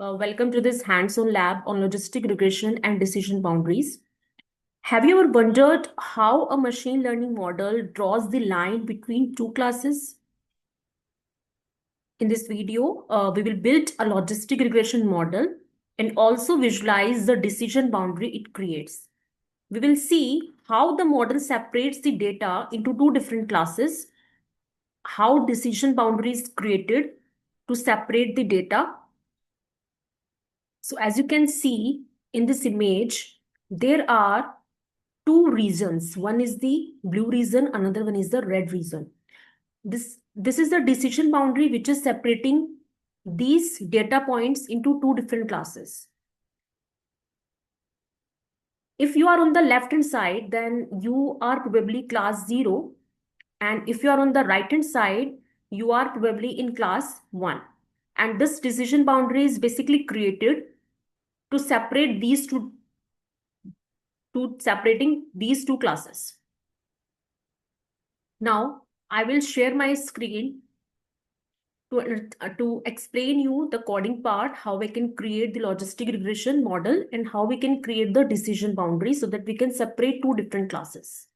Welcome to this hands-on lab on logistic regression and decision boundaries. Have you ever wondered how a machine learning model draws the line between two classes? In this video, we will build a logistic regression model and also visualize the decision boundary it creates. We will see how the model separates the data into two different classes, how decision boundary is created to separate the data. So as you can see in this image, there are two regions. One is the blue region, another one is the red region. This is the decision boundary which is separating these data points into two different classes. If you are on the left hand side, then you are probably class 0. And if you are on the right hand side, you are probably in class 1. And this decision boundary is basically created to separate these two, separating these two classes. Now, I will share my screen to explain you the coding part, how we can create the logistic regression model and how we can create the decision boundary so that we can separate two different classes.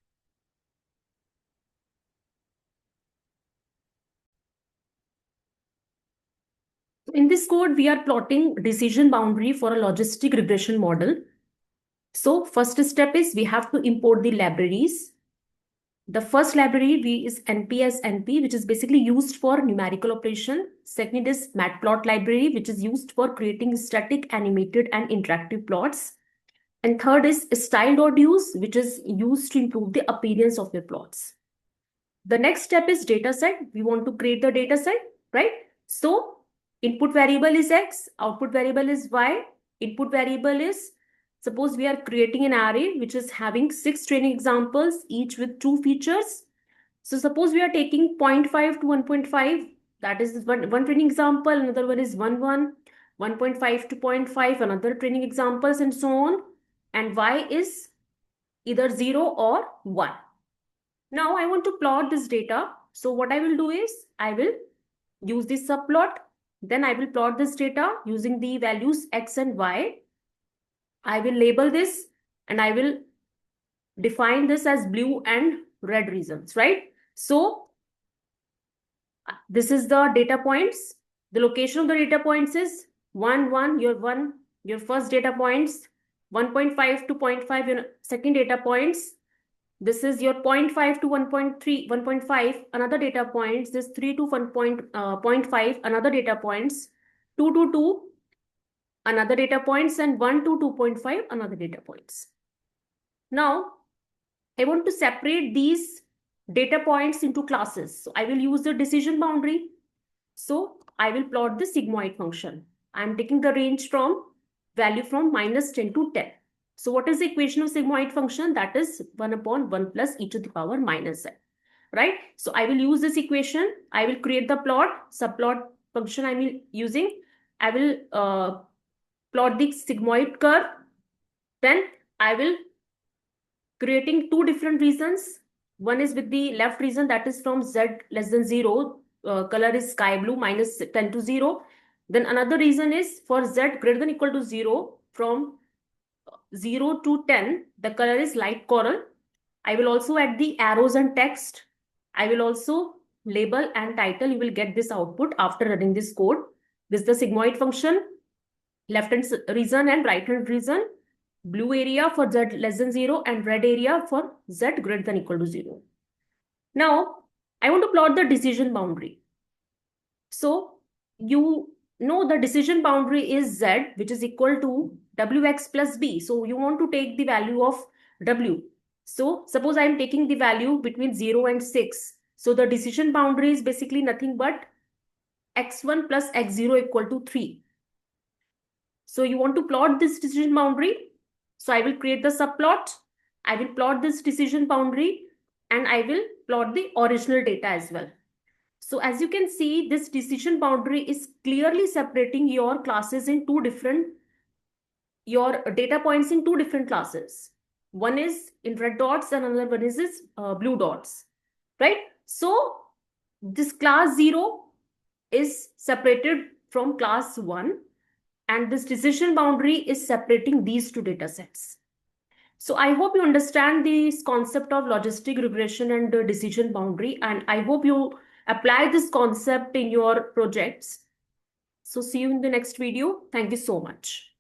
In this code, we are plotting decision boundary for a logistic regression model. So first step is we have to import the libraries. The first library is NP, which is basically used for numerical operation. Second is matplot library, which is used for creating static, animated, and interactive plots. And third is style.use, which is used to improve the appearance of your plots. The next step is dataset. We want to create the dataset, right? So input variable is X, output variable is Y. Input variable is, suppose we are creating an array which is having 6 training examples, each with 2 features. So suppose we are taking 0.5 to 1.5, that is one training example, another one is 1.5 to 0.5, another training examples, and so on. And Y is either 0 or 1. Now I want to plot this data. So what I will do is I will use this subplot. Then I will plot this data using the values X and Y. I will label this and I will define this as blue and red regions, right? So this is the data points. The location of the data points is 1, your first data points, 1.5 to 0.5, your second data points. This is your 0.5 to 1.3, 1.5, another data points. This 3 to 1.5, another data points. 2 to 2, another data points, and 1 to 2.5, another data points. Now, I want to separate these data points into classes. So I will use the decision boundary. So I will plot the sigmoid function. I'm taking the range from value from -10 to 10. So what is the equation of sigmoid function? That is 1 upon 1 plus e to the power minus n, right? So I will use this equation. I will create the plot, subplot function I'm using. I will plot the sigmoid curve. Then I will creating two different regions. One is with the left region, that is from z less than 0. Color is sky blue, -10 to 0. Then another reason is for z greater than equal to 0, from 0 to 10, the color is light coral. I will also add the arrows and text. I will also label and title. You will get this output after running this code. This is the sigmoid function, left hand region and right hand region. Blue area for z less than 0 and red area for z greater than equal to 0. Now, I want to plot the decision boundary. So, you know the decision boundary is z, which is equal to wx plus b. So, you want to take the value of w. So, suppose I am taking the value between 0 and 6. So, the decision boundary is basically nothing but x1 plus x0 equal to 3. So, you want to plot this decision boundary. So I will create the subplot. I will plot this decision boundary and I will plot the original data as well. So as you can see, this decision boundary is clearly separating your classes in two different, your data points in two different classes. One is in red dots and another one is blue dots, right? So this class 0 is separated from class 1 And this decision boundary is separating these two data sets. So I hope you understand this concept of logistic regression and the decision boundary, and I hope you apply this concept in your projects. So see you in the next video. Thank you so much.